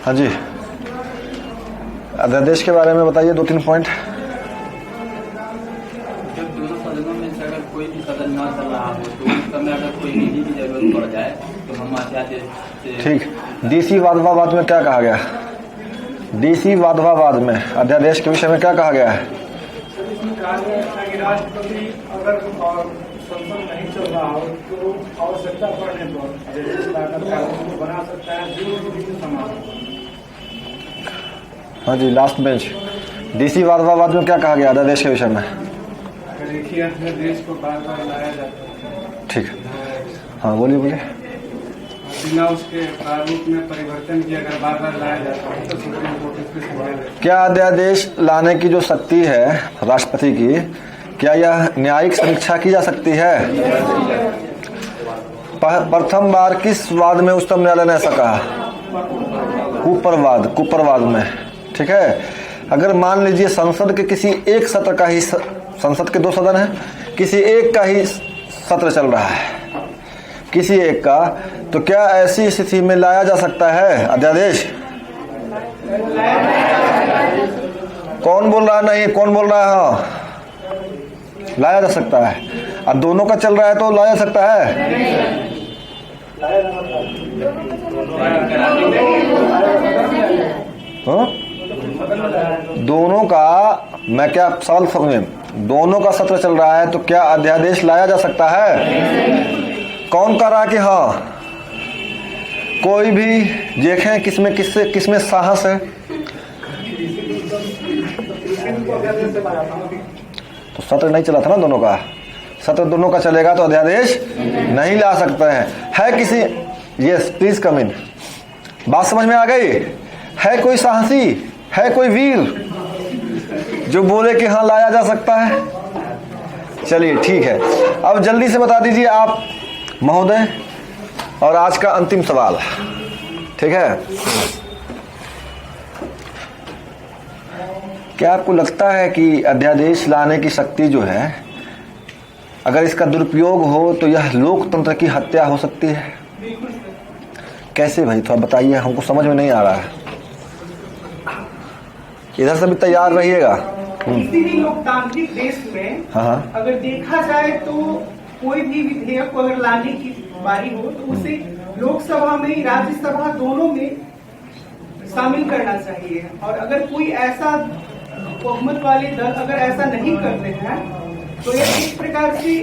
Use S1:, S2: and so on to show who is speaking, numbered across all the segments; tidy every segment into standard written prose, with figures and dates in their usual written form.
S1: हाँ जी, अध्यादेश के बारे में बताइए 2-3 पॉइंट।
S2: जब दोनों सदनों में से अगर कोई भी सदन न चल रहा हो तो उस समय अगर कोई निधि की जरूरत पड़ जाए तो हम अध्यादेश से। ठीक,
S1: डीसी वादवाद में क्या कहा गया? डीसी वादवाद में अध्यादेश के विषय में क्या कहा गया है?
S3: इसमें कहा गया है कि राष्ट्रपति अगर संसद नहीं चल रहा हो तो आवश्यकता पड़ने पर अध्यादेश लाकर कानून को बना सकता है जो समान।
S1: हाँ जी, लास्ट बेंच, डीसी वादवाद में क्या कहा गया अध्यादेश के विषय में?
S3: देखिए अध्यादेश को बार बार लाया जाता है।
S1: ठीक, हाँ बोलिए बोलिए।
S3: बिना उसके प्रारूप में परिवर्तन किया अगर बार बार लाया जाता है तो सुप्रीम कोर्ट इसके सुनवाई।
S1: क्या अध्यादेश लाने की जो शक्ति है राष्ट्रपति की, क्या यह न्यायिक समीक्षा की जा सकती है? प्रथम बार किस वाद में उच्चतम न्यायालय ने ऐसा कहा? कुपरवाद में। ठीक है, अगर मान लीजिए संसद के किसी एक सत्र का ही, संसद के 2 सदन है, किसी एक का ही सत्र चल रहा है, किसी एक का, तो क्या ऐसी स्थिति में लाया जा सकता है अध्यादेश? कौन बोल रहा है नहीं? कौन बोल रहा है? हाँ, लाया जा सकता है। अब दोनों का चल रहा है तो लाया जा सकता है? हाँ? दोनों का, मैं क्या सवाल समझे, दोनों का सत्र चल रहा है तो क्या अध्यादेश लाया जा सकता है? कौन कर रहा है कि हाँ? कोई भी देखें किसमें साहस है। तो सत्र नहीं चला था ना दोनों का, सत्र दोनों का चलेगा तो अध्यादेश नहीं ला सकते हैं। है किसी, यस प्लीज कम इन, बात समझ में आ गई? है कोई साहसी, है कोई वीर जो बोले कि हाँ लाया जा सकता है? चलिए ठीक है, अब जल्दी से बता दीजिए आप महोदय, और आज का अंतिम सवाल, ठीक है। क्या आपको लगता है कि अध्यादेश लाने की शक्ति जो है, अगर इसका दुरुपयोग हो तो यह लोकतंत्र की हत्या हो सकती है? कैसे भाई, थोड़ा बताइए, हमको समझ में नहीं आ रहा है। इधर से भी तैयार रहिएगा।
S3: किसी भी लोकतांत्रिक देश में
S1: हाँ,
S3: अगर देखा जाए तो कोई भी विधेयक को अगर लाने की बारी हो तो उसे लोकसभा में, राज्यसभा दोनों में शामिल करना चाहिए। और अगर कोई ऐसा बहुमत वाले दल अगर ऐसा नहीं करते हैं तो यह एक प्रकार से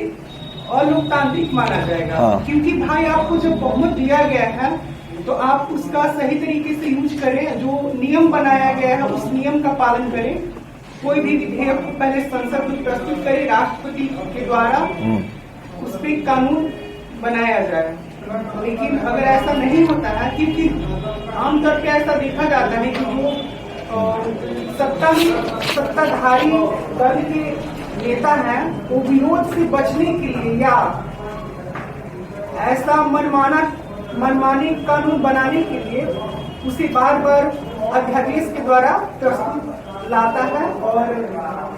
S3: अलोकतांत्रिक माना जाएगा।
S1: हाँ।
S3: क्योंकि भाई आपको जब बहुमत दिया गया है तो आप उसका सही तरीके से यूज करें, जो नियम बनाया गया है उस नियम का पालन करें। कोई भी विधेयक को पहले संसद में प्रस्तुत करें, राष्ट्रपति के द्वारा उस पर कानून बनाया जाए। लेकिन अगर ऐसा नहीं होता है, क्योंकि आमतौर पे ऐसा देखा जाता है कि जो सत्ताधारी दल के नेता हैं वो विरोध से बचने के लिए या ऐसा मनमाने कानून बनाने के लिए उसे बार बार अध्यादेश के द्वारा प्रस्तुत लाता है और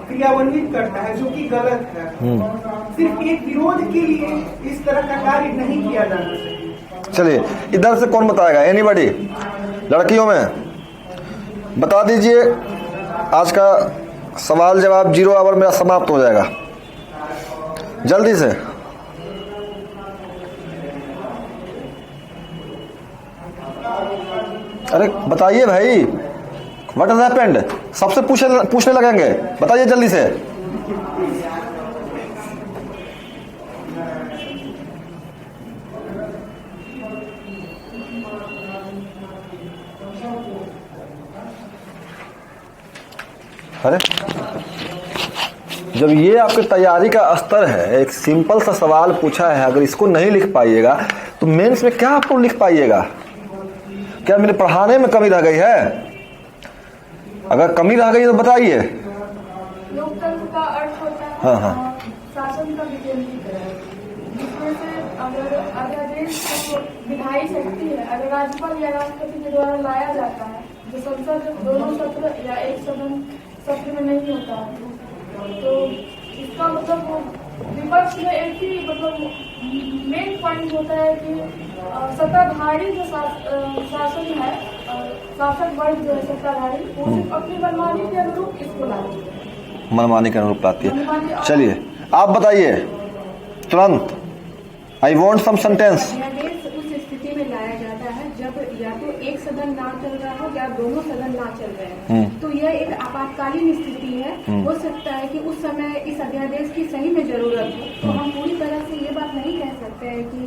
S3: क्रियान्वित करता है, जो कि गलत है। सिर्फ एक विरोध के लिए इस तरह का कार्य नहीं किया जाना चाहिए।
S1: चलिए इधर से कौन बताएगा? एनीबॉडी? लड़कियों में बता दीजिए। आज का सवाल जवाब 0 आवर मेरा समाप्त हो जाएगा, जल्दी से। अरे बताइए भाई, व्हाट हैज हैपेंड? सबसे पूछने लगेंगे, बताइए जल्दी से। अरे जब ये आपके तैयारी का स्तर है, एक सिंपल सा सवाल पूछा है, अगर इसको नहीं लिख पाइएगा तो मेंस में क्या आपको लिख पाइएगा? क्या मेरे पढ़ाने में कमी रह गई है? अगर कमी रह गई तो बताइए।
S4: लोकतंत्र का अर्थ होता है
S1: हाँ।
S4: शासन का विकेंद्रीकरण, जिसमें से अगर अध्यादेश को विधायी शक्ति है, अगर राज्यपाल या राष्ट्रपति के द्वारा लाया जाता है, जो संसद दोनों सत्र या एक सदन सत्र में नहीं होता है, तो इसका मतलब विपक्ष में एक ही मतलब मेन पॉइंट होता है कि सत्ताधारी जो शासन है शासक वर्ग जो है सत्ताधारी वो सिर्फ अपनी मनमानी के अनुरूप इसको लाते हैं।
S1: मनमानी के अनुरूप लाती है। चलिए आप बताइए तुरंत, आई वॉन्ट सम सेंटेंस।
S4: अध्यादेश उस स्थिति में लाया जाता है जब या तो एक सदन ना चल रहा हो या दोनों सदन ना चल रहे हैं। तो यह एक आपातकालीन स्थिति है। हो सकता है कि उस समय इस अध्यादेश की सही में जरूरत हो। तो हम पूरी तरह से ये बात नहीं कह सकते हैं कि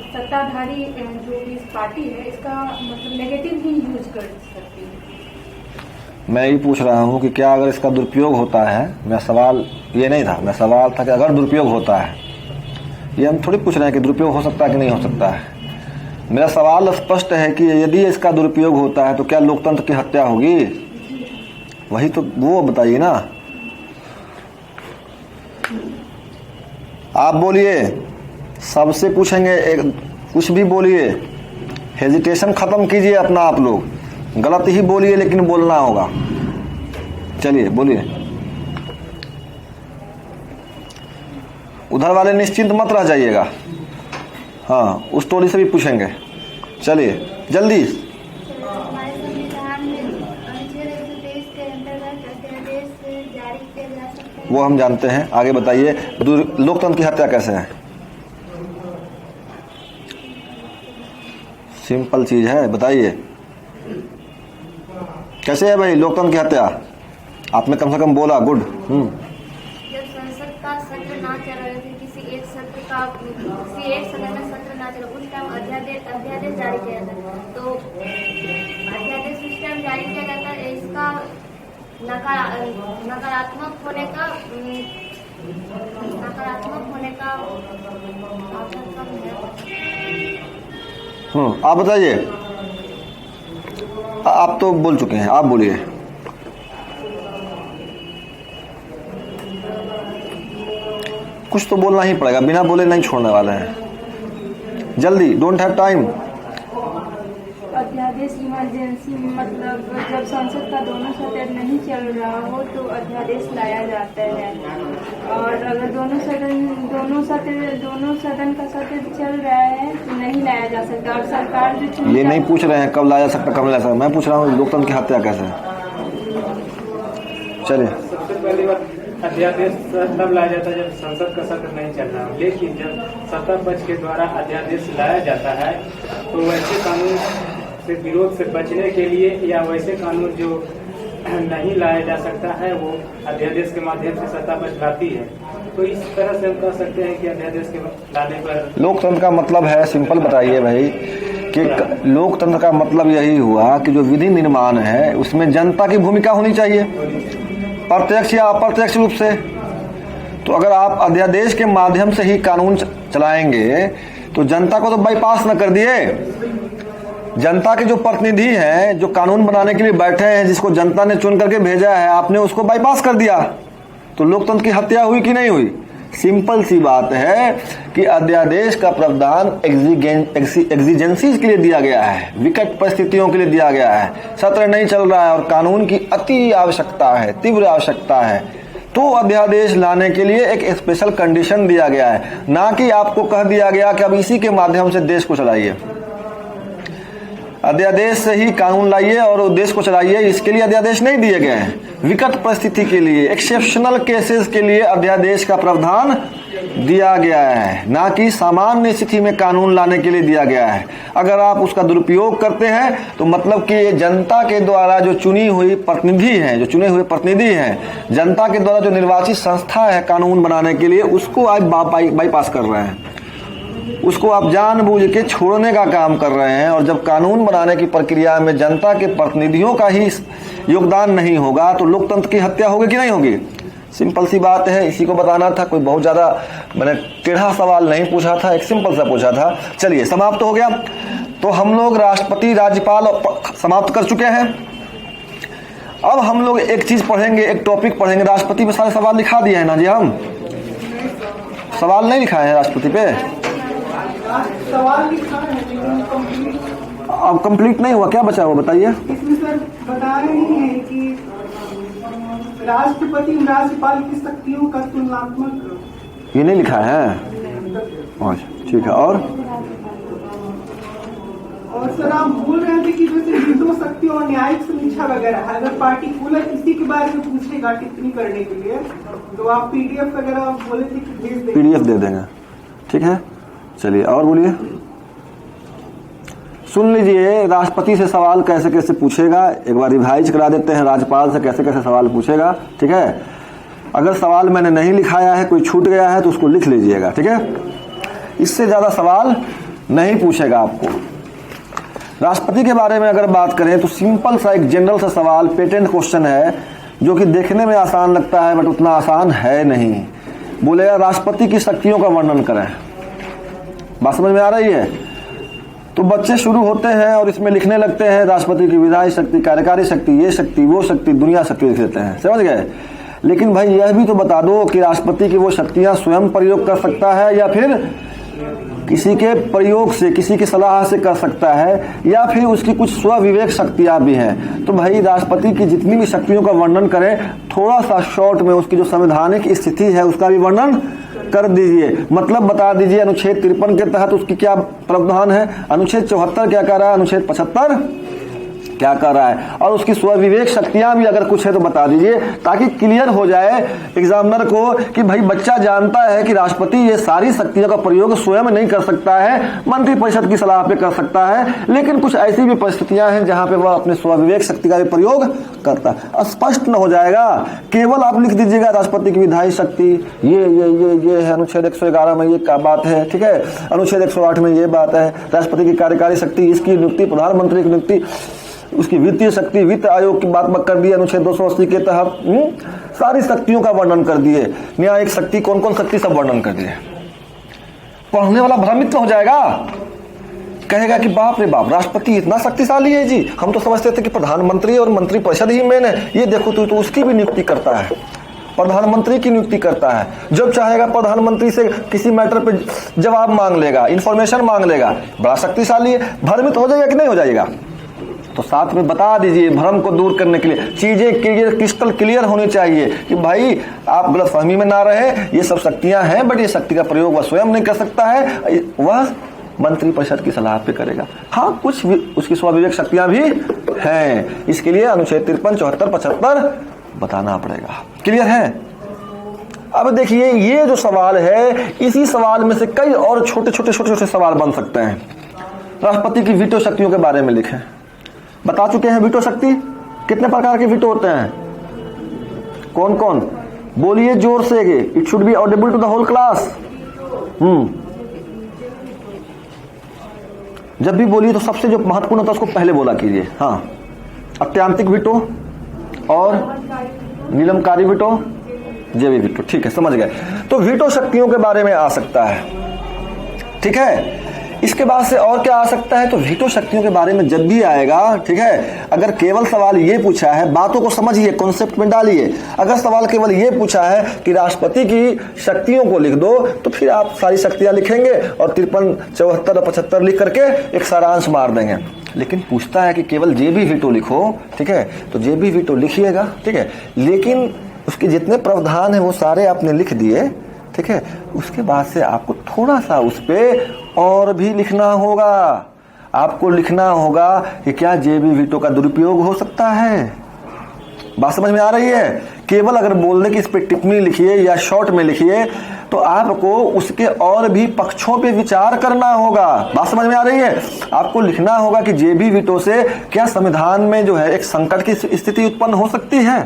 S4: सत्ताधारी जो भी इस पार्टी है इसका मतलब नेगेटिव ही यूज कर सकती है।
S1: मैं ये पूछ रहा हूँ कि क्या अगर इसका दुरुपयोग होता है, मेरा सवाल ये नहीं था, मेरा सवाल था कि अगर दुरुपयोग होता है, ये हम थोड़ी पूछ रहे हैं कि दुरुपयोग हो सकता है कि नहीं हो सकता है। मेरा सवाल स्पष्ट है कि यदि इसका दुरुपयोग होता है तो क्या लोकतंत्र की हत्या होगी? वही तो वो बताइए ना। आप बोलिए, सबसे पूछेंगे, एक कुछ भी बोलिए, हेजिटेशन खत्म कीजिए अपना। आप लोग गलत ही बोलिए लेकिन बोलना होगा। चलिए बोलिए। उधर वाले निश्चिंत मत रह जाइएगा। हाँ, उस टोली से भी पूछेंगे। चलिए जल्दी।
S5: हमारे संविधान में अनुच्छेद 123 के अंतर्गत अध्यादेश जारी किया जा सकता है।
S1: वो हम जानते हैं, आगे बताइए। लोकतंत्र की हत्या कैसे है? सिंपल चीज है, बताइए कैसे है भाई लोकतंत्र की हत्या? आपने कम से कम बोला, गुड।
S5: जब संसद का सत्र ना चल रहे थे, किसी एक सदन में सत्र ना चला, उस टाइम अध्यादेश जारी किया जाता है। तो अध्यादेश उस टाइम जारी किया जाता है। इसका नकारात्मक होने का
S1: आप बताइए। आप तो बोल चुके हैं, आप बोलिए। कुछ तो बोलना ही पड़ेगा, बिना बोले नहीं छोड़ने वाले हैं। जल्दी, डोंट हैव टाइम।
S4: अध्यादेश इमरजेंसी मतलब जब संसद का दोनों सदन नहीं चल रहा हो तो अध्यादेश लाया जाता है। और अगर दोनों सदन का सत्र चल रहा है तो नहीं लाया जा सकता। और सरकार जो
S1: ये नहीं पूछ रहे हैं कब लाया जा सकता, कब नहीं ला सकता। मैं पूछ रहा हूँ लोकतंत्र की हत्या कैसे है। चलिए।
S6: सबसे पहली बात, अध्यादेश तब लाया जाता है जब संसद का सत्र नहीं चल रहा हो। लेकिन जब सत्ता पक्ष के द्वारा अध्यादेश लाया जाता है तो वैसे कानून से विरोध से बचने के लिए या वैसे कानून जो नहीं लाया जा सकता है वो अध्यादेश के माध्यम से सत्ता पक्ष लाती है। तो इस तरह से हम कह सकते हैं कि अध्यादेश के लाने पर
S1: लोकतंत्र का मतलब है, सिंपल बताइए भाई, कि लोकतंत्र का मतलब यही हुआ कि जो विधि निर्माण है उसमें जनता की भूमिका होनी चाहिए, प्रत्यक्ष या अप्रत्यक्ष रूप से। तो अगर आप अध्यादेश के माध्यम से ही कानून चलाएंगे तो जनता को तो बाईपास न कर दिए। जनता के जो प्रतिनिधि हैं, जो कानून बनाने के लिए बैठे हैं, जिसको जनता ने चुन करके भेजा है, आपने उसको बाईपास कर दिया। तो लोकतंत्र की हत्या हुई कि नहीं हुई? सिंपल सी बात है कि अध्यादेश का प्रावधान एग्जिजेंसीज के लिए दिया गया है, विकट परिस्थितियों के लिए दिया गया है। सत्र नहीं चल रहा है और कानून की अति आवश्यकता है, तीव्र आवश्यकता है, तो अध्यादेश लाने के लिए एक स्पेशल कंडीशन दिया गया है। ना कि आपको कह दिया गया कि अब इसी के माध्यम से देश को चलाइए। अध्यादेश से ही कानून लाइए और देश को चलाइए, इसके लिए अध्यादेश नहीं दिए गए हैं। विकट परिस्थिति के लिए, एक्सेप्शनल केसेस के लिए अध्यादेश का प्रावधान दिया गया है, ना कि सामान्य स्थिति में कानून लाने के लिए दिया गया है। अगर आप उसका दुरुपयोग करते हैं तो मतलब कि जनता के द्वारा जो चुनी हुई प्रतिनिधि हैं, जो चुने हुए प्रतिनिधि हैं, जनता के द्वारा जो निर्वाचित संस्था है कानून बनाने के लिए, उसको आप बाईपास कर रहे हैं, उसको आप जानबूझ के छोड़ने का काम कर रहे हैं। और जब कानून बनाने की प्रक्रिया में जनता के प्रतिनिधियों का ही योगदान नहीं होगा तो लोकतंत्र की हत्या होगी कि नहीं होगी? सिंपल सी बात है, इसी को बताना था। कोई बहुत ज्यादा मैंने टेढ़ा सवाल नहीं पूछा था, एक सिंपल सा पूछा था। चलिए, समाप्त हो गया। तो हम लोग राष्ट्रपति, राज्यपाल समाप्त कर चुके हैं। अब हम लोग एक चीज पढ़ेंगे, एक टॉपिक पढ़ेंगे। राष्ट्रपति पे सारे सवाल लिखा दिए हैं ना जी? हम सवाल नहीं लिखाए हैं राष्ट्रपति पे।
S3: सवाल लिखा है लेकिन कंप्लीट
S1: अब कंप्लीट नहीं हुआ, क्या बचा हुआ बताइए?
S3: इसमें सर बता रहे हैं कि राष्ट्रपति राज्यपाल की शक्तियों का तुलनात्मक,
S1: ये नहीं लिखा है। अच्छा ठीक है। और
S3: और सर आप बोल रहे थे कि जैसे विंडो शक्ति और न्यायिक समीक्षा वगैरह है, अगर पार्टिकुलर इसी के बारे में पूछेगा टिप्पणी करने के लिए तो आप पीडीएफ वगैरह बोले थे कि भेज देंगे।
S1: पीडीएफ दे देंगे, ठीक है। चलिए और बोलिए, सुन लीजिए राष्ट्रपति से सवाल कैसे कैसे पूछेगा, एक बार रिवाइज करा देते हैं। राज्यपाल से कैसे कैसे सवाल पूछेगा, ठीक है। अगर सवाल मैंने नहीं लिखाया है, कोई छूट गया है तो उसको लिख लीजिएगा, ठीक है। इससे ज्यादा सवाल नहीं पूछेगा आपको। राष्ट्रपति के बारे में अगर बात करें तो सिंपल सा एक जनरल सा सवाल, पेटेंट क्वेश्चन है, जो कि देखने में आसान लगता है बट उतना आसान है नहीं। बोलेगा राष्ट्रपति की शक्तियों का वर्णन करें। बात समझ में आ रही है? तो बच्चे शुरू होते हैं और इसमें लिखने लगते हैं राष्ट्रपति की विधायी शक्ति, कार्यकारी शक्ति, ये शक्ति, वो शक्ति, दुनिया शक्ति लिख देते हैं, समझ गए। लेकिन भाई यह भी तो बता दो कि राष्ट्रपति की वो शक्तियां स्वयं प्रयोग कर सकता है या फिर किसी के प्रयोग से, किसी की सलाह से कर सकता है, या फिर उसकी कुछ स्वविवेक शक्तियां भी हैं। तो भाई राष्ट्रपति की जितनी भी शक्तियों का वर्णन करें, थोड़ा सा शॉर्ट में उसकी जो संवैधानिक स्थिति है उसका भी वर्णन कर दीजिए। मतलब बता दीजिए अनुच्छेद 53 के तहत उसकी क्या प्रावधान है, अनुच्छेद 74 क्या कह रहा है, अनुच्छेद 75 क्या कर रहा है, और उसकी स्वविवेक शक्तियां भी अगर कुछ है तो बता दीजिए, ताकि क्लियर हो जाए एग्जामिनर को कि भाई बच्चा जानता है कि राष्ट्रपति ये सारी शक्तियों का प्रयोग स्वयं नहीं कर सकता है, मंत्रिपरिषद की सलाह पे कर सकता है, लेकिन कुछ ऐसी भी परिस्थितियां हैं जहां पे वह अपने स्वविवेक शक्ति का भी प्रयोग करता है। स्पष्ट न हो जाएगा, केवल आप लिख दीजिएगा राष्ट्रपति की विधायी शक्ति ये है, अनुच्छेद 111 में ये क्या बात है, ठीक है, अनुच्छेद 108 में ये बात है, राष्ट्रपति की कार्यकारी शक्ति, इसकी नियुक्ति, प्रधानमंत्री की नियुक्ति, उसकी वित्तीय शक्ति, वित्त आयोग की बात कर दी अनुच्छेद 280 के तहत, सारी शक्तियों का वर्णन कर दिए। न्यायिक शक्ति, कौन कौन शक्ति, सब वर्णन कर दिए। पढ़ने वाला भ्रमित हो जाएगा, कहेगा कि बाप रे बाप, राष्ट्रपति इतना शक्तिशाली है जी, हम तो समझते थे कि प्रधानमंत्री और मंत्रिपरिषद ही मेन है। ये देखो तो उसकी भी नियुक्ति करता है, प्रधानमंत्री की नियुक्ति करता है, जब चाहेगा प्रधानमंत्री से किसी मैटर पे जवाब मांग लेगा, इंफॉर्मेशन मांग लेगा, बड़ा शक्तिशाली है। भ्रमित हो जाएगा कि नहीं हो जाएगा? तो साथ में बता दीजिए, भ्रम को दूर करने के लिए चीजें क्रिस्टल क्लियर होनी चाहिए कि भाई आप गलतफहमी में ना रहे, ये सब शक्तियां हैं बट ये शक्ति का प्रयोग वह स्वयं नहीं कर सकता है, वह मंत्रिपरिषद की सलाह पे करेगा। हाँ, कुछ भी उसकी स्वाभाविक शक्तियां भी हैं, इसके लिए अनुच्छेद 53, 74, 75 बताना पड़ेगा। क्लियर है? अब देखिए ये जो सवाल है, इसी सवाल में से कई और छोटे छोटे सवाल बन सकते हैं। राष्ट्रपति की वीटो शक्तियों के बारे में लिखें, बता चुके हैं वीटो शक्ति कितने प्रकार के वीटो होते हैं, कौन कौन, बोलिए जोर से, it should be audible to the whole class. जब भी बोलिए तो सबसे जो महत्वपूर्ण होता है उसको पहले बोला कीजिए। हाँ, अत्यांतिक वीटो और नीलमकारी वीटो, जेबी वीटो, ठीक है, समझ गए। तो वीटो शक्तियों के बारे में आ सकता है, ठीक है। इसके बाद से और क्या आ सकता है, तो वीटो शक्तियों के बारे में जब भी आएगा, ठीक है, अगर केवल सवाल ये पूछा है, बातों को समझिए, कॉन्सेप्ट में डालिए। अगर सवाल केवल ये पूछा है कि राष्ट्रपति की शक्तियों को लिख दो, तो फिर आप सारी शक्तियां लिखेंगे और 53, 74 और 75 लिख करके एक सारांश मार देंगे। लेकिन पूछता है कि केवल जेबी वीटो लिखो, ठीक है, तो जेबी वीटो लिखिएगा, ठीक है, लेकिन उसके जितने प्रावधान है वो सारे आपने लिख दिए, ठीक है। उसके बाद से आपको थोड़ा सा उस पे और भी लिखना होगा। आपको लिखना होगा कि क्या जेबी वीटो का दुरुपयोग हो सकता है। बात समझ में आ रही है? केवल अगर बोलने की इस पे टिप्पणी लिखिए या शॉर्ट में लिखिए, तो आपको उसके और भी पक्षों पे विचार करना होगा। बात समझ में आ रही है? आपको लिखना होगा कि जेबी वीटो से क्या संविधान में जो है एक संकट की स्थिति उत्पन्न हो सकती है,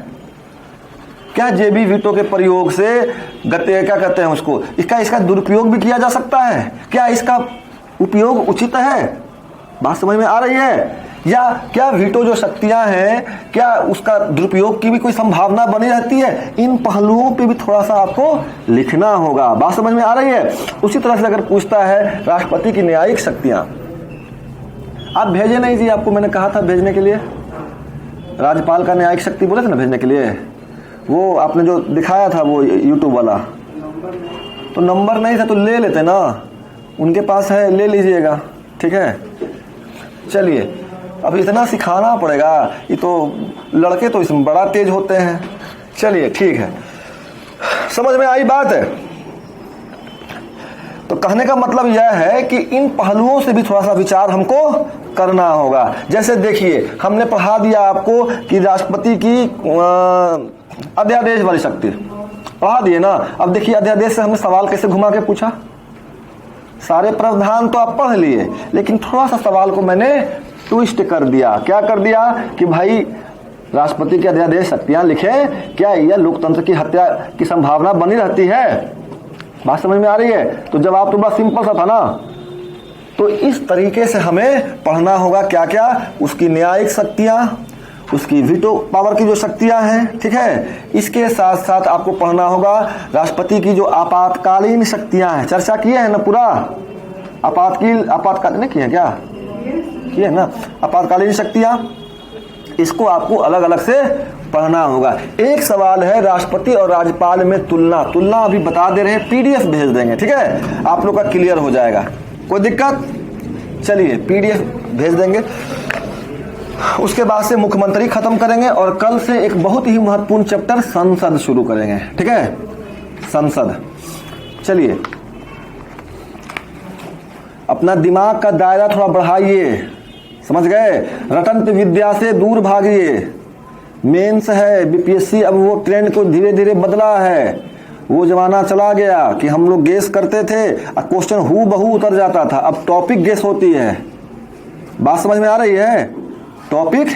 S1: क्या जेबी वीटो के प्रयोग से क्या कहते हैं उसको, इसका दुरुपयोग भी किया जा सकता है, क्या इसका उपयोग उचित है। बात समझ में आ रही है? या क्या वीटो जो शक्तियां हैं, क्या उसका दुरुपयोग की भी कोई संभावना बनी रहती है। इन पहलुओं पे भी थोड़ा सा आपको लिखना होगा। बात समझ में आ रही है? उसी तरह से अगर पूछता है राष्ट्रपति की न्यायिक शक्तियां, आप भेजे नहीं जी, आपको मैंने कहा था भेजने के लिए, राज्यपाल का न्यायिक शक्ति बोले थे ना भेजने के लिए, वो आपने जो दिखाया था वो यूट्यूब वाला, तो नंबर नहीं था तो ले लेते ना, उनके पास है, ले लीजिएगा, ठीक है। चलिए, अब इतना सिखाना पड़ेगा, ये तो लड़के तो इसमें बड़ा तेज होते हैं। चलिए ठीक है, समझ में आई बात है। तो कहने का मतलब यह है कि इन पहलुओं से भी थोड़ा सा विचार हमको करना होगा। जैसे देखिए हमने पढ़ा दिया आपको कि राष्ट्रपति की अध्यादेश वाली शक्ति पढ़ा दिए ना। अब देखिए अध्यादेश से हमने सवाल कैसे घुमा के पूछा। सारे प्रावधान तो आप पढ़ लिए, लेकिन थोड़ा सा सवाल को मैंने ट्विस्ट कर दिया। क्या कर दिया कि भाई राष्ट्रपति के अध्यादेश शक्तियां लिखे, क्या यह लोकतंत्र की हत्या की संभावना बनी रहती है? बात समझ में आ रही है? तो जवाब तो बड़ा सिंपल सा था ना। तो इस तरीके से हमें पढ़ना होगा क्या क्या, उसकी न्यायिक शक्तियां, उसकी वीटो पावर की जो शक्तियां हैं, ठीक है। इसके साथ साथ आपको पढ़ना होगा राष्ट्रपति की जो आपातकालीन शक्तियां हैं। चर्चा किए हैं ना पूरा, आपातकालीन किए हैं क्या, किए ना आपातकालीन शक्तियां। इसको आपको अलग अलग से पढ़ना होगा। एक सवाल है राष्ट्रपति और राज्यपाल में तुलना अभी बता दे रहे हैं, पीडीएफ भेज देंगे, ठीक है, आप लोग का क्लियर हो जाएगा। कोई दिक्कत? चलिए पीडीएफ भेज देंगे। उसके बाद से मुख्यमंत्री खत्म करेंगे और कल से एक बहुत ही महत्वपूर्ण चैप्टर संसद शुरू करेंगे, ठीक है, संसद। चलिए अपना दिमाग का दायरा थोड़ा बढ़ाइए, समझ गए। रटंत विद्या से दूर भागिए। मेंस है, बीपीएससी अब वो ट्रेंड को धीरे धीरे बदला है। वो जमाना चला गया कि हम लोग गेस करते थे और क्वेश्चन हु बहू उतर जाता था। अब टॉपिक गेस होती है। बात समझ में आ रही है? टॉपिक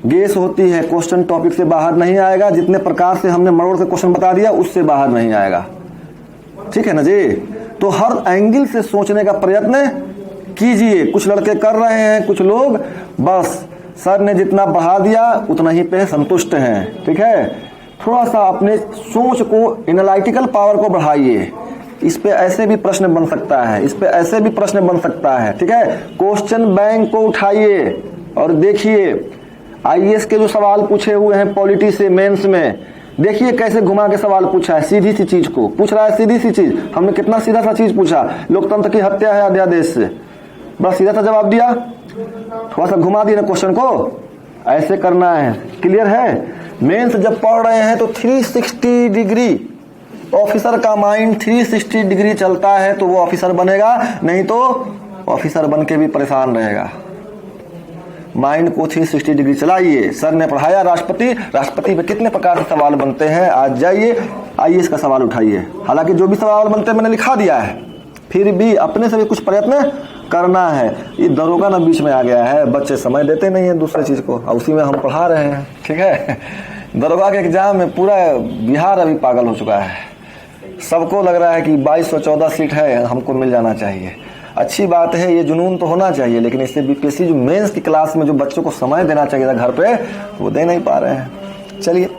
S1: गेस होती है, क्वेश्चन टॉपिक से बाहर नहीं आएगा। जितने प्रकार से हमने मरोड़ के क्वेश्चन बता दिया उससे बाहर नहीं आएगा, ठीक है ना जी। तो हर एंगल से सोचने का प्रयत्न कीजिए। कुछ लड़के कर रहे हैं, कुछ लोग बस सर ने जितना बढ़ा दिया उतना ही पे संतुष्ट हैं, ठीक है। थोड़ा सा अपने सोच को, एनालिटिकल पावर को बढ़ाइए। इस पे ऐसे भी प्रश्न बन सकता है, इस पे ऐसे भी प्रश्न बन सकता है, ठीक है। क्वेश्चन बैंक को उठाइए और देखिए आईएएस के जो सवाल पूछे हुए हैं पॉलिटी से मेंस में, देखिए कैसे घुमा के सवाल पूछा है। सीधी सी चीज को पूछ रहा है, सीधी सी चीज। हमने कितना सीधा सा चीज पूछा, लोकतंत्र की हत्या है अध्यादेश से, बड़ा सीधा सा जवाब दिया। थोड़ा सा घुमा दिया ना क्वेश्चन को, ऐसे करना है। क्लियर है? मेंस जब पढ़ रहे हैं तो 360 डिग्री ऑफिसर का माइंड 360 डिग्री चलता है तो वो ऑफिसर बनेगा, नहीं तो ऑफिसर बन के भी परेशान रहेगा। माइंड को 360 डिग्री चलाइए। सर ने पढ़ाया राष्ट्रपति पे कितने प्रकार के सवाल बनते हैं, आज जाइए आईएएस का सवाल उठाइए। हालांकि जो भी सवाल बनते हैं मैंने लिखा दिया है, फिर भी अपने से भी कुछ प्रयत्न करना है। ये दरोगा ना बीच में आ गया है, बच्चे समय देते नहीं है दूसरे चीज को, और उसी में हम पढ़ा रहे हैं, ठीक है। दरोगा के एग्जाम में पूरा बिहार अभी पागल हो चुका है। सबको लग रहा है कि 2214 सीट है, हमको मिल जाना चाहिए। अच्छी बात है, ये जुनून तो होना चाहिए, लेकिन इससे बीपीएससी जो मेंस की क्लास में जो बच्चों को समय देना चाहिए था घर पे, वो दे नहीं पा रहे हैं। चलिए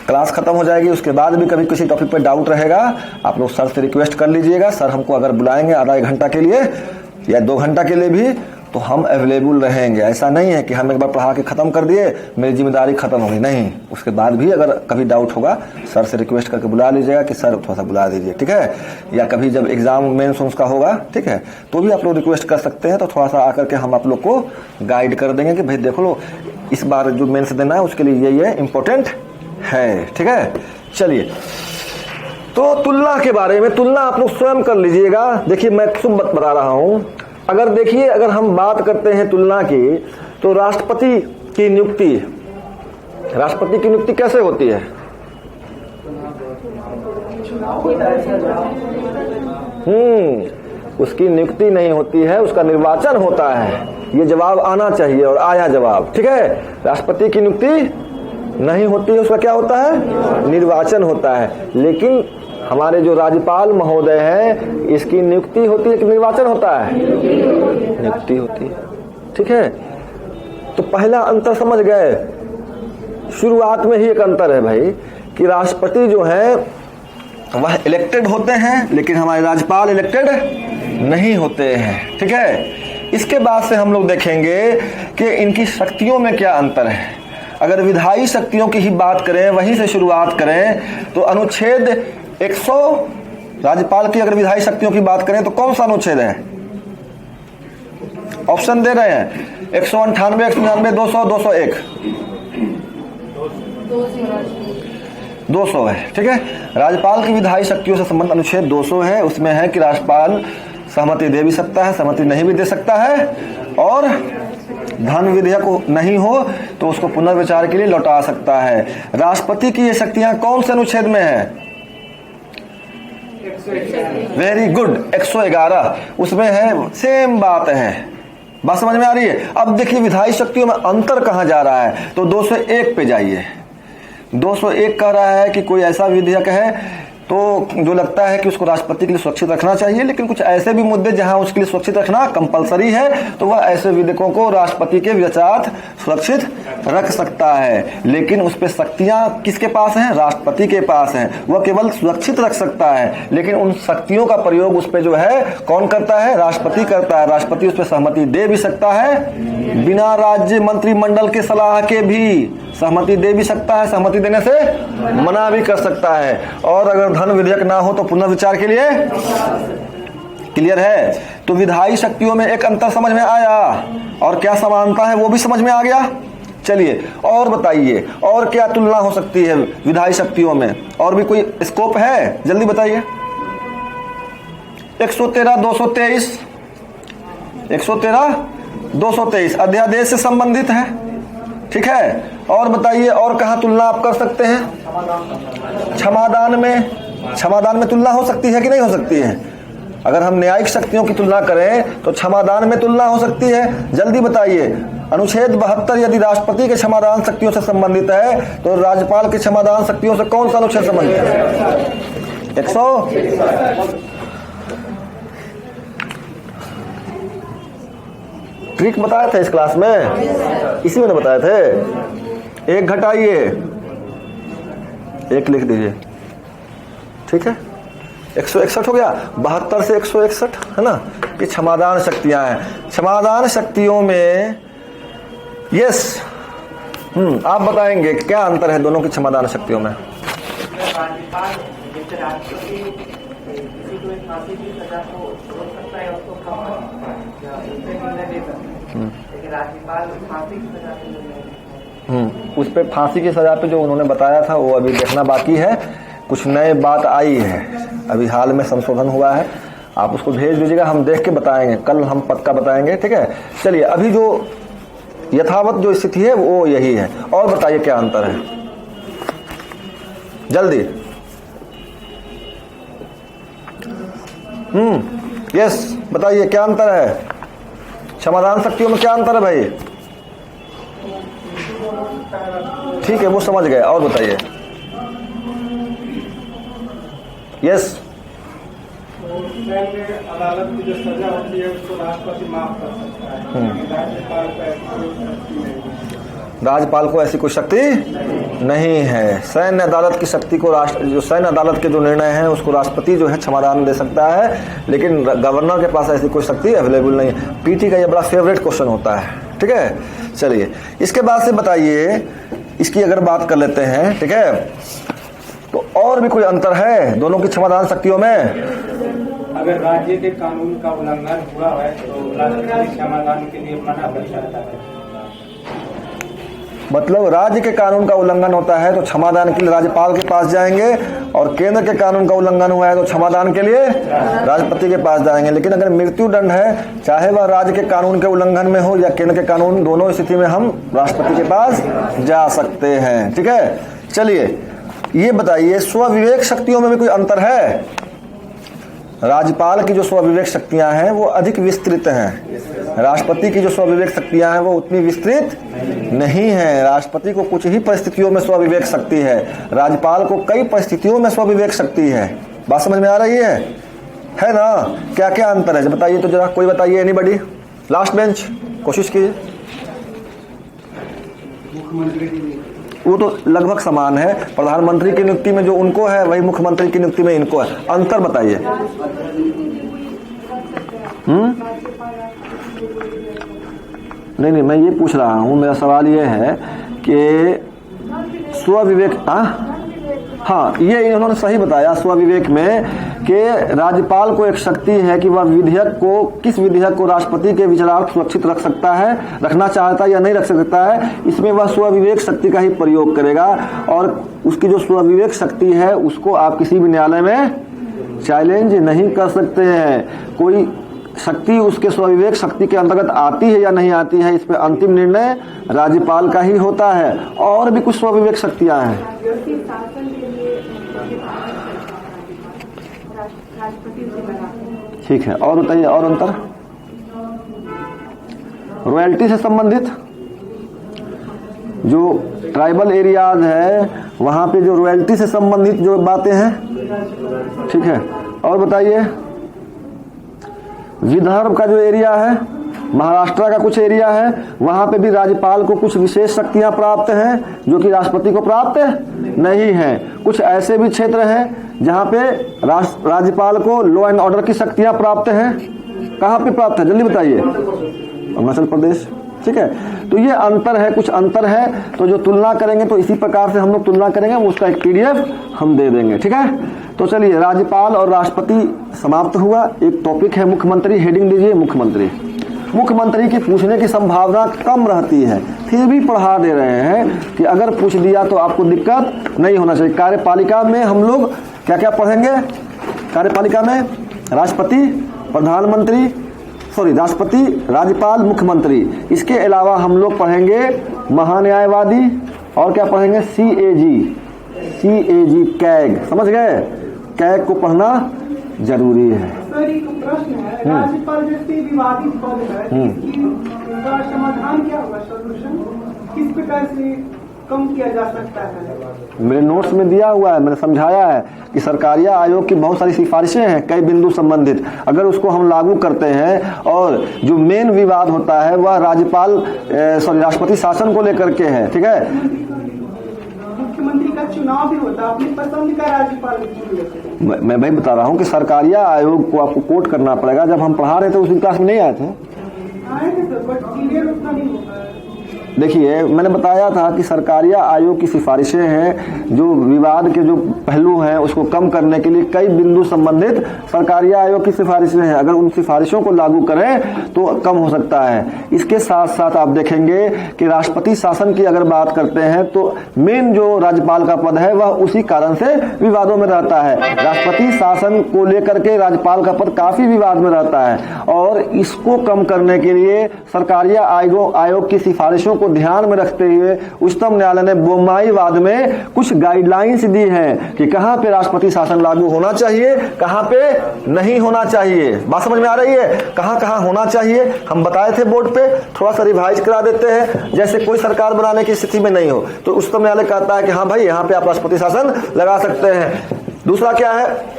S1: क्लास खत्म हो जाएगी, उसके बाद भी कभी किसी टॉपिक पे डाउट रहेगा आप लोग सर से रिक्वेस्ट कर लीजिएगा। सर हमको अगर बुलाएंगे आधा एक घंटा के लिए या 2 घंटा के लिए भी, तो हम अवेलेबल रहेंगे। ऐसा नहीं है कि हम एक बार पढ़ा के खत्म कर दिए मेरी जिम्मेदारी खत्म हो गई, नहीं। उसके बाद भी अगर कभी डाउट होगा सर से रिक्वेस्ट करके बुला लीजिएगा कि सर थोड़ा सा बुला दीजिए, ठीक है। या कभी जब एग्जाम मेंस का होगा, ठीक है, तो भी आप लोग रिक्वेस्ट कर सकते हैं। तो थोड़ा सा आकर के हम आप लोग को गाइड कर देंगे कि भाई देखो लो इस बार जो मेंस देना है उसके लिए ये इम्पोर्टेंट है, ठीक है। चलिए तो तुलना के बारे में, तुलना आप लोग स्वयं कर लीजिएगा। देखिए मैं शुभ बता रहा हूं, अगर देखिए अगर हम बात करते हैं तुलना की, तो राष्ट्रपति की नियुक्ति कैसे होती है? उसकी नियुक्ति नहीं होती है, उसका निर्वाचन होता है। ये जवाब आना चाहिए और आया जवाब, ठीक है। राष्ट्रपति की नियुक्ति नहीं होती है, उसका क्या होता है? निर्वाचन होता है। लेकिन हमारे जो राज्यपाल महोदय हैं, इसकी नियुक्ति होती है कि निर्वाचन होता है? नियुक्ति होती है, ठीक है। तो पहला अंतर समझ गए, शुरुआत में ही एक अंतर है भाई कि राष्ट्रपति जो है वह इलेक्टेड होते हैं, लेकिन हमारे राज्यपाल इलेक्टेड नहीं होते हैं, ठीक है। इसके बाद से हम लोग देखेंगे कि इनकी शक्तियों में क्या अंतर है। अगर विधायी शक्तियों की ही बात करें, वहीं से शुरुआत करें, तो अनुच्छेद 100 राज्यपाल की अगर विधायी शक्तियों की बात करें तो कौन सा अनुच्छेद है? ऑप्शन दे रहे हैं 198, 199, 200, 201, 200 है, ठीक है। राज्यपाल की विधायी शक्तियों से संबंधित अनुच्छेद 200 है। उसमें है कि राज्यपाल सहमति दे भी सकता है, सहमति नहीं भी दे सकता है, और धन विधेयक नहीं हो तो उसको पुनर्विचार के लिए लौटा सकता है। राष्ट्रपति की ये शक्तियां कौन से अनुच्छेद में है? वेरी गुड, 111 उसमें है। सेम बात है, बात समझ में आ रही है? अब देखिए विधायी शक्तियों में अंतर कहां जा रहा है, तो 201 पे जाइए। 201 कह रहा है कि कोई ऐसा विधेयक है तो जो लगता है कि उसको राष्ट्रपति के लिए सुरक्षित रखना चाहिए, लेकिन कुछ ऐसे भी मुद्दे जहां उसके लिए सुरक्षित रखना कंपलसरी है, तो वह ऐसे विधेयकों को राष्ट्रपति के विचारार्थ सुरक्षित रख सकता है। लेकिन उस पर शक्तियां किसके पास हैं? राष्ट्रपति के पास हैं। वह केवल सुरक्षित रख सकता है, लेकिन उन शक्तियों का प्रयोग उस पर जो है कौन करता है? राष्ट्रपति करता है। राष्ट्रपति उस पर सहमति दे भी सकता है, बिना राज्य मंत्रिमंडल के सलाह के भी सहमति दे भी सकता है, सहमति देने से मना भी कर सकता है। और अगर धन विधेयक ना हो तो पुनर्विचार के लिए क्लियर है। तो विधायी शक्तियों में एक अंतर समझ में आया, और क्या समानता है वो भी समझ में आ गया। चलिए और बताइए, और क्या तुलना हो सकती है विधायी शक्तियों में? और भी कोई स्कोप है? जल्दी बताइए। 113, 223, 113, 223 अध्यादेश से संबंधित है, ठीक है। और बताइए और कहाँ तुलना आप कर सकते हैं? क्षमादान में तुलना हो सकती है कि नहीं हो सकती है? अगर हम न्यायिक शक्तियों की तुलना करें तो क्षमादान में तुलना हो सकती है। जल्दी बताइए। अनुच्छेद 72 यदि राष्ट्रपति के क्षमादान शक्तियों से संबंधित है तो राज्यपाल के क्षमादान शक्तियों से कौन सा अनुच्छेद संबंधित है? 100 ट्रिक बताए थे इस क्लास में, इसी में बताए थे। एक घटाइए, एक लिख दीजिए, ठीक है। 161 हो गया, 72 से 161 है ना। ये क्षमादान शक्तियां हैं। क्षमादान शक्तियों में यस आप बताएंगे क्या अंतर है दोनों की क्षमादान शक्तियों में? उस पे फांसी की सजा पे जो उन्होंने बताया था वो अभी देखना बाकी है। कुछ नए बात आई है, अभी हाल में संशोधन हुआ है। आप उसको भेज दीजिएगा, हम देख के बताएंगे, कल हम पक्का बताएंगे, ठीक है। चलिए अभी जो यथावत जो स्थिति है वो यही है। और बताइए क्या अंतर है, जल्दी। यस बताइए क्या अंतर है? क्षमादान शक्तियों में क्या अंतर है भाई? ठीक है वो समझ गए, और बताइए। यस
S6: अदालत की जो सजा होती है उसको राष्ट्रपति माफ कर सकता है।
S1: राज्यपाल को ऐसी कोई शक्ति नहीं है। सैन्य अदालत की शक्ति को जो सैन्य अदालत के जो निर्णय हैं उसको राष्ट्रपति जो है क्षमादान दे सकता है, लेकिन गवर्नर के पास ऐसी कोई शक्ति अवेलेबल नहीं है। पीटी का ये बड़ा फेवरेट क्वेश्चन होता है, ठीक है। चलिए इसके बाद से बताइए, इसकी अगर बात कर लेते हैं, ठीक है, तो और भी कोई अंतर है दोनों की क्षमादान शक्तियों में?
S6: अगर राज्य के कानून का उल्लंघन हुआ है तो राष्ट्रपति क्षमादान के लिए मना कर सकता है।
S1: मतलब राज्य के कानून का उल्लंघन होता है तो क्षमादान के लिए राज्यपाल के पास जाएंगे, और केंद्र के कानून का उल्लंघन हुआ है तो क्षमादान के लिए राष्ट्रपति के पास जाएंगे। लेकिन अगर मृत्यु दंड है, चाहे वह राज्य के कानून के उल्लंघन में हो या केंद्र के कानून, दोनों स्थिति में हम राष्ट्रपति के पास जा सकते हैं, ठीक है। चलिए ये बताइए, स्वविवेक शक्तियों में भी कोई अंतर है? राज्यपाल की जो स्वविवेक शक्तियां हैं वो अधिक विस्तृत हैं, राष्ट्रपति की जो स्वविवेक शक्तियां हैं वो उतनी विस्तृत नहीं है। राष्ट्रपति को कुछ ही परिस्थितियों में स्वविवेक शक्ति है, राज्यपाल को कई परिस्थितियों में स्वविवेक शक्ति है। बात समझ में आ रही है ना? क्या क्या अंतर है बताइए तो जरा, कोई बताइए, एनीबॉडी? लास्ट बेंच कोशिश कीजिए। वो तो लगभग समान है, प्रधानमंत्री की नियुक्ति में जो उनको है वही मुख्यमंत्री की नियुक्ति में इनको है। अंतर बताइए। नहीं मैं ये पूछ रहा हूँ, मेरा सवाल ये है कि स्वविवेक, हाँ ये इन्होंने सही बताया स्वविवेक में कि राज्यपाल को एक शक्ति है कि वह विधेयक को, किस विधेयक को राष्ट्रपति के विचारार्थ सुरक्षित रख सकता है, रखना चाहता है या नहीं रख सकता है, इसमें वह स्वविवेक शक्ति का ही प्रयोग करेगा। और उसकी जो स्वविवेक शक्ति है उसको आप किसी भी न्यायालय में चैलेंज नहीं कर सकते हैं। कोई शक्ति उसके स्वविवेक शक्ति के अंतर्गत आती है या नहीं आती है, इस पर अंतिम निर्णय राज्यपाल का ही होता है। और भी कुछ स्वविवेक शक्तियां हैं।
S4: शासन के लिए राष्ट्रपति से लगाते हैं।
S1: ठीक है, और बताइए और अंतर। रॉयल्टी से संबंधित जो ट्राइबल एरियाज है वहां पे जो रॉयल्टी से संबंधित जो बातें हैं, ठीक है। और बताइए विदर्भ का जो एरिया है, महाराष्ट्र का कुछ एरिया है, वहां पे भी राज्यपाल को कुछ विशेष शक्तियां प्राप्त हैं जो कि राष्ट्रपति को प्राप्त नहीं है। कुछ ऐसे भी क्षेत्र हैं जहां पे राज्यपाल को लॉ एंड ऑर्डर की शक्तियां प्राप्त हैं। कहां पे प्राप्त है, जल्दी बताइए। अरुणाचल प्रदेश, ठीक है। तो ये अंतर है, कुछ अंतर है। तो जो तुलना करेंगे तो इसी प्रकार से हम लोग तुलना करेंगे, उसका एक PDF हम दे देंगे, ठीक है। तो चलिए, राज्यपाल और राष्ट्रपति समाप्त हुआ। एक टॉपिक है मुख्यमंत्री, हेडिंग दीजिए मुख्यमंत्री। मुख्यमंत्री की पूछने की संभावना कम रहती है, फिर भी पढ़ा दे रहे हैं कि अगर पूछ दिया तो आपको दिक्कत नहीं होना चाहिए। कार्यपालिका में हम लोग क्या क्या पढ़ेंगे? कार्यपालिका में राष्ट्रपति, प्रधानमंत्री, राष्ट्रपति, राज्यपाल, मुख्यमंत्री। इसके अलावा हम लोग पढ़ेंगे महान्यायवादी और क्या पढ़ेंगे? CAG, CAG. समझ गए? कैग को पढ़ना जरूरी है।
S3: सर एक प्रश्न है, राज्यपाल जैसे विवादित पद है, इसका समाधान क्या होगा? सोल्यूशन किस प्रकार से कम किया जा सकता है?
S1: मेरे नोट्स में दिया हुआ है, मैंने समझाया है कि सरकारिया आयोग की बहुत सारी सिफारिशें हैं कई बिंदु संबंधित। अगर उसको हम लागू करते हैं और जो मेन विवाद होता है वह राष्ट्रपति शासन को लेकर के है, ठीक है।
S3: मुख्यमंत्री का चुनाव भी होता है, अपनी पसंद का राज्यपाल चुन लेते हैं।
S1: मैं भाई बता रहा हूँ कि सरकारिया आयोग को आपको कोट करना पड़ेगा। जब हम पढ़ा रहे थे उस दिन क्लास में नहीं आए थे।
S3: आए थे सर, बट क्लियर उतना नहीं होता है।
S1: देखिए, मैंने बताया था कि सरकारिया आयोग की सिफारिशें हैं, जो विवाद के जो पहलू हैं उसको कम करने के लिए कई बिंदु संबंधित सरकारिया आयोग की सिफारिशें हैं। अगर उन सिफारिशों को लागू करें तो कम हो सकता है। इसके साथ साथ आप देखेंगे कि राष्ट्रपति शासन की अगर बात करते हैं तो मेन जो राज्यपाल का पद है वह उसी कारण से विवादों में रहता है। राष्ट्रपति शासन को लेकर के राज्यपाल का पद काफी विवाद में रहता है और इसको कम करने के लिए सरकारिया आयोग की सिफारिशों को ध्यान में रखते हुए उच्चतम न्यायालय ने बोम्माई वाद में कुछ गाइडलाइंस दी हैं कि कहां पे राष्ट्रपति शासन लागू होना चाहिए, कहां पे नहीं होना चाहिए। बात समझ में आ रही है? कहां कहां होना चाहिए हम बताए थे बोर्ड पे, थोड़ा सा रिवाइज करा देते हैं। जैसे कोई सरकार बनाने की स्थिति में नहीं हो तो उच्चतम न्यायालय कहता है कि हाँ भाई यहाँ पे आप राष्ट्रपति शासन लगा सकते हैं। दूसरा क्या है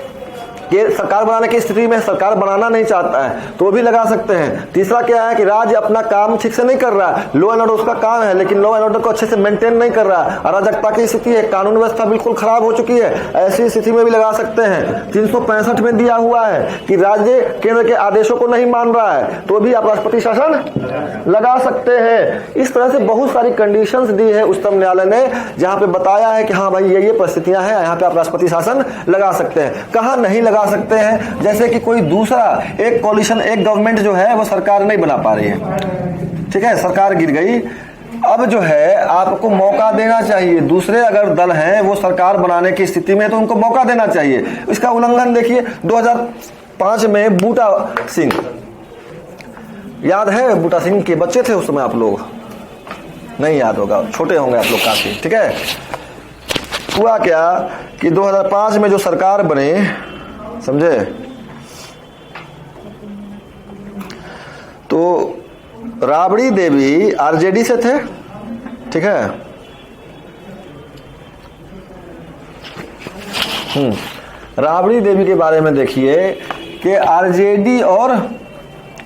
S1: कि सरकार बनाने की स्थिति में सरकार बनाना नहीं चाहता है तो भी लगा सकते हैं। तीसरा क्या है कि राज्य अपना काम ठीक से नहीं कर रहा, लॉ एंड ऑर्डर उसका काम है लेकिन लॉ एंड ऑर्डर को अच्छे से मेंटेन नहीं कर रहा, अराजकता की स्थिति है, कानून व्यवस्था बिल्कुल खराब हो चुकी है, ऐसी स्थिति में भी लगा सकते हैं। 365 में दिया हुआ है कि राज्य केंद्र के आदेशों को नहीं मान रहा है तो भी आप राष्ट्रपति शासन लगा सकते हैं। इस तरह से बहुत सारी कंडीशंस दी है उच्चतम न्यायालय ने, जहां पे बताया है कि हाँ भाई ये परिस्थितियां हैं, यहाँ पे आप राष्ट्रपति शासन लगा सकते हैं। कहाँ नहीं लगा सकते हैं? जैसे कि कोई दूसरा एक कोलिशन, एक गवर्नमेंट जो है वो सरकार नहीं बना पा रही है, ठीक है, सरकार गिर गई। अब जो है आपको मौका देना चाहिए। दूसरे अगर दल हैं वो सरकार बनाने की स्थिति में तो उनको मौका देना चाहिए। इसका उल्लंघन देखिए 2005 में बूटा सिंह, याद है? बूटा सिंह के बच्चे थे उस समय, आप लोग नहीं याद होगा, छोटे होंगे आप लोग काफी, ठीक है। हुआ क्या कि 2005 में जो सरकार बने, समझे, तो राबड़ी देवी आरजेडी से थे, ठीक है। राबड़ी देवी के बारे में देखिए कि आरजेडी और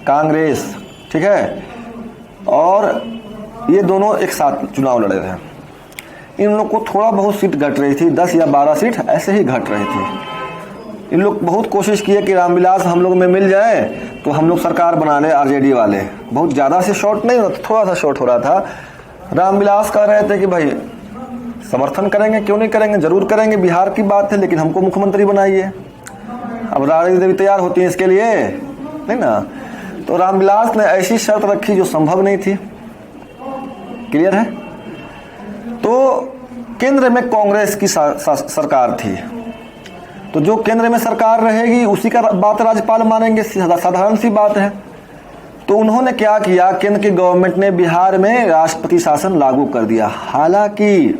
S1: कांग्रेस, ठीक है, और ये दोनों एक साथ चुनाव लड़े थे। इन लोग को थोड़ा बहुत सीट घट रही थी, 10 या 12 सीट ऐसे ही घट रही थी। इन लोग बहुत कोशिश किए कि रामविलास हम लोग में मिल जाए तो हम लोग सरकार बना ले, आरजेडी वाले। बहुत ज्यादा से शॉर्ट नहीं होता, थोड़ा सा शॉर्ट हो रहा था। रामविलास कह रहे थे कि भाई समर्थन करेंगे, क्यों नहीं करेंगे, जरूर करेंगे, बिहार की बात है, लेकिन हमको मुख्यमंत्री बनाइए। अब राबड़ी देवी तैयार होती है इसके लिए, नहीं ना? तो रामविलास ने ऐसी शर्त रखी जो संभव नहीं थी। क्लियर है? तो केंद्र में कांग्रेस की सरकार थी, तो जो केंद्र में सरकार रहेगी उसी का बात राज्यपाल मानेंगे, साधारण सी बात है। तो उन्होंने क्या किया, केंद्र की गवर्नमेंट ने बिहार में राष्ट्रपति शासन लागू कर दिया। हालांकि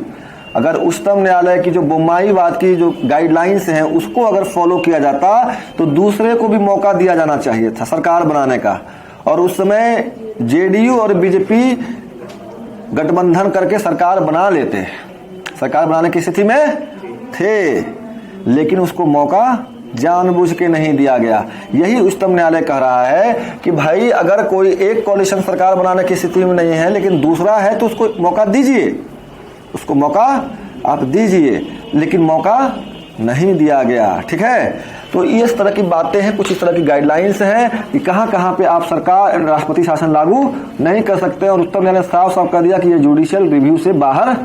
S1: अगर उच्चतम न्यायालय की जो बोम्माईवाद की जो गाइडलाइंस हैं उसको अगर फॉलो किया जाता तो दूसरे को भी मौका दिया जाना चाहिए था सरकार बनाने का। और उस समय जेडीयू और बीजेपी गठबंधन करके सरकार बना लेते, सरकार बनाने की स्थिति में थे, लेकिन उसको मौका जानबूझ के नहीं दिया गया। यही उच्चतम न्यायालय कह रहा है कि भाई अगर कोई एक कोalition सरकार बनाने की स्थिति में नहीं है लेकिन दूसरा है तो उसको मौका दीजिए, उसको मौका आप दीजिए, लेकिन मौका नहीं दिया गया। ठीक है, तो इस तरह की बातें हैं, कुछ इस तरह की गाइडलाइंस हैं कि कहां कहां पे आप सरकार राष्ट्रपति शासन लागू नहीं कर सकते। और उच्चतम न्यायालय ने साफ साफ कर दिया कि ये जुडिशियल रिव्यू से बाहर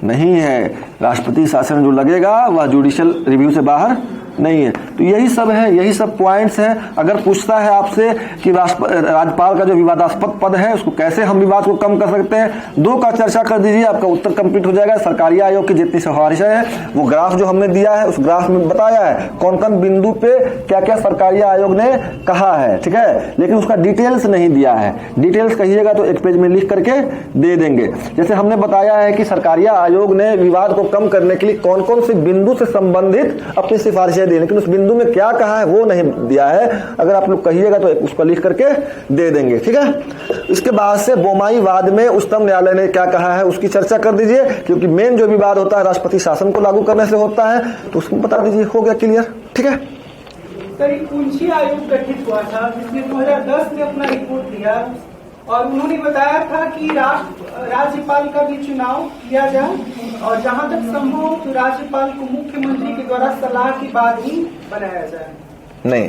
S1: नहीं है, राष्ट्रपति शासन जो लगेगा वह जुडिशियल रिव्यू से बाहर नहीं है। तो यही सब है, यही सब पॉइंट्स हैं। अगर पूछता है आपसे कि राज्यपाल का जो विवादास्पद पद है उसको कैसे हम विवाद को कम कर सकते हैं, 2 का चर्चा कर दीजिए, आपका उत्तर कंप्लीट हो जाएगा। सरकारी आयोग की जितनी सिफारिशें हैं वो ग्राफ जो हमने दिया है उस ग्राफ में बताया है कौन कौन बिंदु पे क्या क्या सरकारी आयोग ने कहा है। ठीक है, लेकिन उसका डिटेल्स नहीं दिया है। डिटेल्स कहिएगा तो एक पेज में लिख करके दे देंगे। जैसे हमने बताया है कि सरकारी आयोग ने विवाद को कम करने के लिए कौन कौन से बिंदु से संबंधित अपनी सिफारिशें दी, लेकिन उस बिंदु में क्या कहा है वो नहीं दिया है। अगर आप लोग कहिएगा तो उसको लिख करके दे देंगे। ठीक है, इसके बाद से बोम्माईवाद में उच्चतम न्यायालय ने क्या कहा है उसकी चर्चा कर दीजिए, क्योंकि मेन जो विवाद होता है राष्ट्रपति शासन को लागू करने से होता है, तो उसको बता दीजिए। हो गया क्लियर? ठीक है,
S3: सर एक पूंछी आयोग गठित हुआ था जिसने 2010 में अपना रिपोर्ट दिया और उन्होंने बताया था कि राज्यपाल का भी चुनाव किया जाए और जहां तक संभव हो तो राज्यपाल को मुख्यमंत्री के द्वारा सलाह के बाद ही बनाया जाए।
S1: नहीं,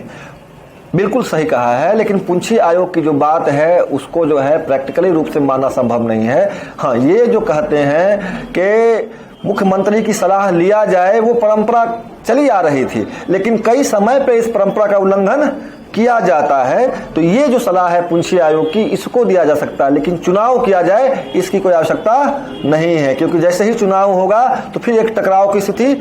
S1: बिल्कुल सही कहा है, लेकिन पूंछी आयोग की जो बात है उसको जो है प्रैक्टिकली रूप से मानना संभव नहीं है। हाँ, ये जो कहते हैं कि मुख्यमंत्री की सलाह लिया जाए वो परंपरा चली आ रही थी, लेकिन कई समय पे इस परंपरा का उल्लंघन किया जाता है। तो ये जो सलाह है पूंछी आयोग की इसको दिया जा सकता है, लेकिन चुनाव किया जाए इसकी कोई आवश्यकता नहीं है, क्योंकि जैसे ही चुनाव होगा तो फिर एक टकराव की स्थिति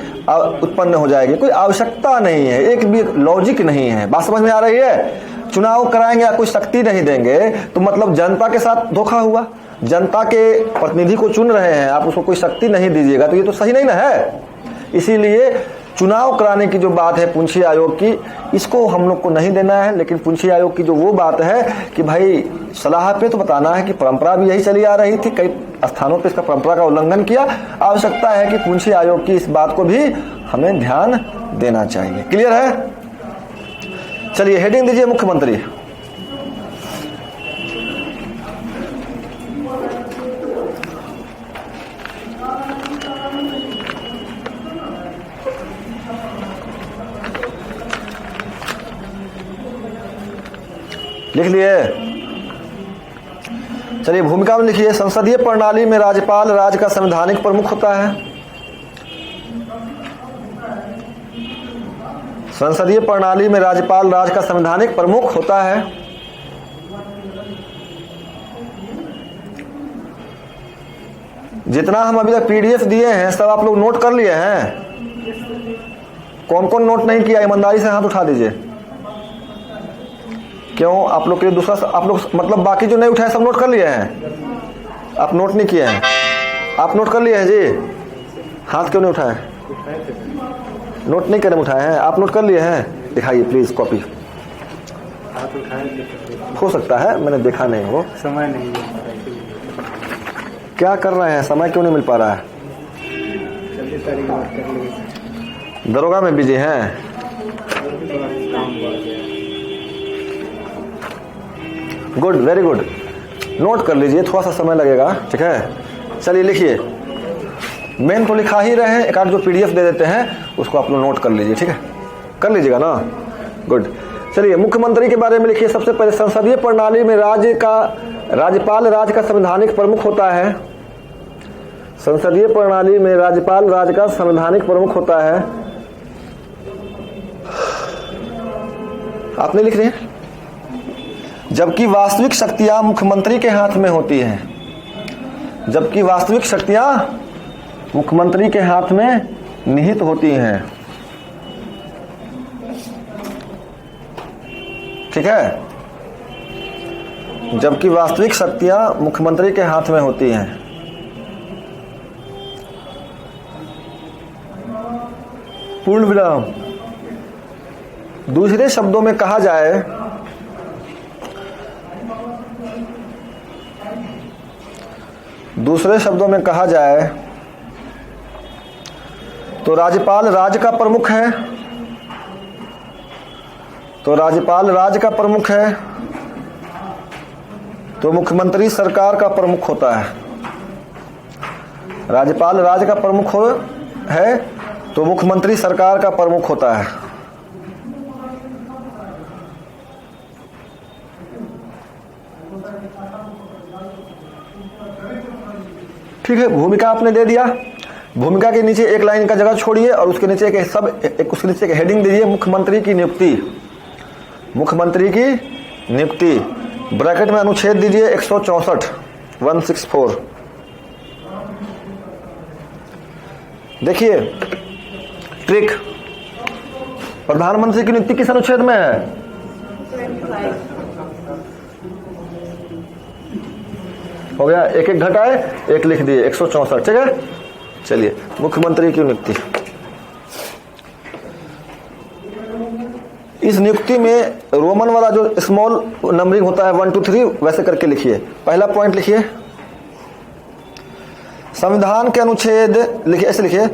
S1: उत्पन्न हो जाएगी। कोई आवश्यकता नहीं है, एक भी लॉजिक नहीं है। बात समझ में आ रही है? चुनाव कराएंगे या कोई शक्ति नहीं देंगे तो मतलब जनता के साथ धोखा हुआ। जनता के प्रतिनिधि को चुन रहे हैं, आप उसको कोई शक्ति नहीं दीजिएगा तो ये तो सही नहीं ना है। इसीलिए चुनाव कराने की जो बात है पूंछी आयोग की, इसको हम लोग को नहीं देना है। लेकिन पूंछी आयोग की जो वो बात है कि भाई सलाह पे तो बताना है कि परंपरा भी यही चली आ रही थी, कई स्थानों पे इसका परंपरा का उल्लंघन किया। आवश्यकता है कि पूंछी आयोग की इस बात को भी हमें ध्यान देना चाहिए। क्लियर है? चलिए हेडिंग दीजिए मुख्यमंत्री। लिख लिए? चलिए भूमिका में लिखिए। संसदीय प्रणाली में राज्यपाल राज्य का संवैधानिक प्रमुख होता है। संसदीय प्रणाली में राज्यपाल राज्य का संवैधानिक प्रमुख होता है। जितना हम अभी तक पीडीएफ दिए हैं सब आप लोग नोट कर लिए हैं? कौन कौन नोट नहीं किया ईमानदारी से हाथ उठा दीजिए। क्यों? आप लोग के दूसरा, आप लोग मतलब बाकी जो नहीं उठाए सब नोट कर लिए हैं? आप नोट नहीं किए हैं? आप नोट कर लिए हैं जी? हाथ क्यों नहीं उठाए? नोट नहीं करने उठाए हैं? आप नोट कर लिए हैं? दिखाइए प्लीज कॉपी।
S6: हाथ उठाए
S1: हो सकता है मैंने देखा नहीं हो।
S6: समय नहीं है।
S1: क्या कर रहे हैं? समय क्यों नहीं मिल पा रहा है?
S6: चलिए सारी बात कर लेंगे।
S1: दरोगा में बिजी हैं? Good, very good. नोट कर लीजिए, थोड़ा सा समय लगेगा। ठीक है, चलिए लिखिए। मेन तो लिखा ही रहे हैं, एक आध जो पीडीएफ दे देते हैं उसको आप लोग नोट कर लीजिए। ठीक है, कर लीजिएगा ना? गुड। चलिए मुख्यमंत्री के बारे में लिखिए। सबसे पहले संसदीय प्रणाली में राज्यपाल राज्य का संवैधानिक प्रमुख होता है। संसदीय प्रणाली में राज्यपाल राज्य का संवैधानिक प्रमुख होता है। आपने लिख रहे हैं? जबकि वास्तविक शक्तियां मुख्यमंत्री के हाथ में होती हैं। जबकि वास्तविक शक्तियां मुख्यमंत्री के हाथ में निहित होती हैं। ठीक है, जबकि वास्तविक शक्तियां मुख्यमंत्री के हाथ में होती हैं। पूर्ण विराम। दूसरे शब्दों में कहा जाए तो राज्यपाल राज्य का प्रमुख है, तो मुख्यमंत्री सरकार का प्रमुख होता है। राज्यपाल राज्य का प्रमुख है तो मुख्यमंत्री सरकार का प्रमुख होता है। ठीक है, भूमिका आपने दे दिया। भूमिका के नीचे एक लाइन का जगह छोड़िए और उसके नीचे उसके नीचे एक हेडिंग दीजिए, मुख्यमंत्री की नियुक्ति। मुख्यमंत्री की नियुक्ति ब्रैकेट में अनुच्छेद दीजिए 164। देखिए ट्रिक, प्रधानमंत्री की नियुक्ति किस अनुच्छेद में है? 25 हो गया, एक एक घटाए, एक लिख दिए, 164। ठीक है, चलिए मुख्यमंत्री की नियुक्ति। इस नियुक्ति में रोमन वाला जो स्मॉल नंबरिंग होता है 1 2 3 वैसे करके लिखिए। पहला पॉइंट लिखिए, संविधान के अनुच्छेद लिखिए, ऐसे लिखिए,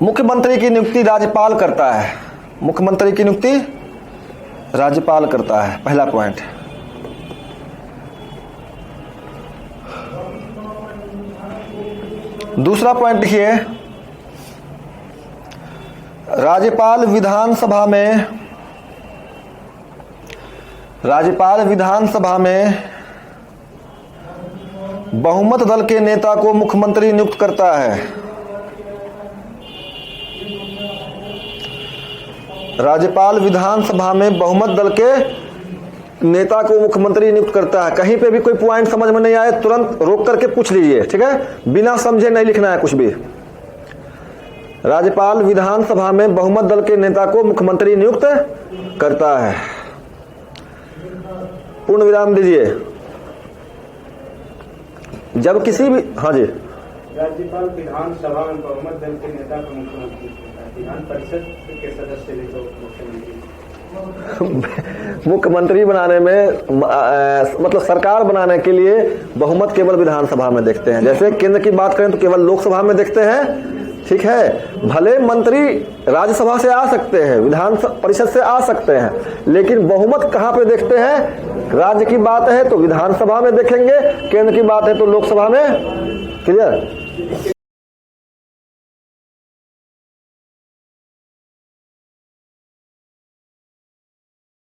S1: मुख्यमंत्री की नियुक्ति राज्यपाल करता है। मुख्यमंत्री की नियुक्ति राज्यपाल करता है, पहला पॉइंट। दूसरा पॉइंट लिखिए, राज्यपाल विधानसभा में बहुमत दल के नेता को मुख्यमंत्री नियुक्त करता है। राज्यपाल विधानसभा में बहुमत दल के नेता को मुख्यमंत्री नियुक्त करता है। कहीं पे भी कोई पॉइंट समझ में नहीं आए तुरंत रोक करके पूछ लीजिए, ठीक है, बिना समझे नहीं लिखना है कुछ भी। राज्यपाल विधानसभा में बहुमत दल के नेता को मुख्यमंत्री नियुक्त करता है। पूर्ण विराम दीजिए। जब किसी भी, हाँ जी,
S6: राज्यपाल विधानसभा में बहुमत दल के नेता को मुख्यमंत्री, विधान परिषद के सदस्य भी तो मुख्यमंत्री।
S1: मुख्यमंत्री बनाने में मतलब सरकार बनाने के लिए बहुमत केवल विधानसभा में देखते हैं। जैसे केंद्र की बात करें तो केवल लोकसभा में देखते हैं, ठीक है। भले मंत्री राज्यसभा से आ सकते हैं, विधान परिषद से आ सकते हैं, लेकिन बहुमत कहाँ पे देखते हैं? राज्य की बात है तो विधानसभा में देखेंगे, केंद्र की बात है तो लोकसभा में। क्लियर?